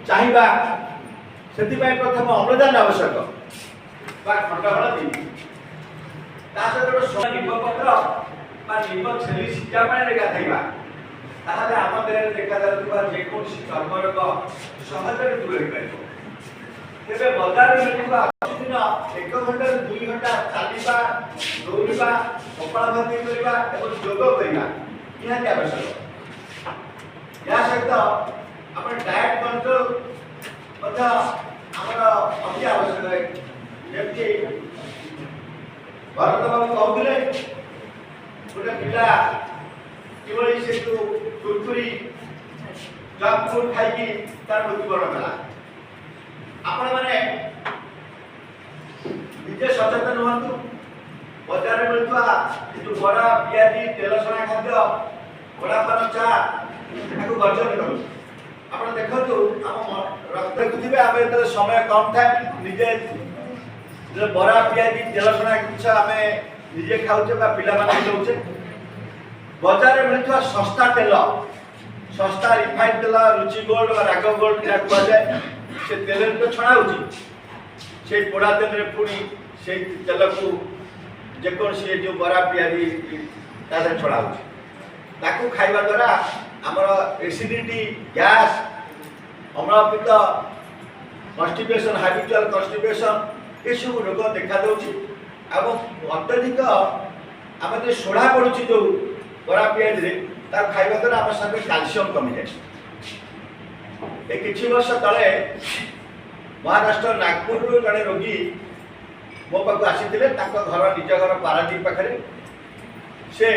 चाहिए से प्रथम अम्लजान आवश्यक खंड हलदी सहित निम्बपत्र निम्ब छेली सीजा पानी गाधेवा आम देह देखा जेको चर्म रोग सहज दूर हो पार तेरे बजार प्रतिदिन 1 घंटा 2 घंटा चलवा दौड़ा कपड़ा भाती करवा योग करवा निहाती आवश्यक या सहित आप डाएट कंट्रोल अति आवश्यक है जमी भरत बाबू कहते गोटे पिला कि से कुरकुरी जंक फूड खाई तार मृत्युवरण कला आपण मैंने निजे सचेतन हूँ बजार में मिलता जो बड़ा पियाजी तेल छणा खाद्य बड़ा पान चा वर्जन करूँ आप देखु आम रक्त देखुवे आम जो समय कम था निजे बरा पियाजी तेल छणा जिन आम निजे खाऊे पाने दौचे बजार में मिलता सस्ता तेल सस्ता रिफाइन तेल रुचि गोल्ड राग गोल्ड क्या कहुए से तेल तो छणा से पोड़ा तेल पुणी से तेल को जेकोसी जो बरा पियाजी छड़ा ताकू खाइबा द्वारा आमर एसिडिटी गैस अम्लपित्त कन्स्टिपेशन हाबिचुअल कन्स्टिपेशन ये सब रोग देखा अत्यधिक आम जो सोढ़ा पड़ू जो बरा पियाजी तार खाइबा द्वारा आम शरीर कैल्शियम कमी जाए किछि वर्ष तले महाराष्ट्र नागपुर जड़े रोगी मो पाक आसी घर निज घर पारादीप पाखे से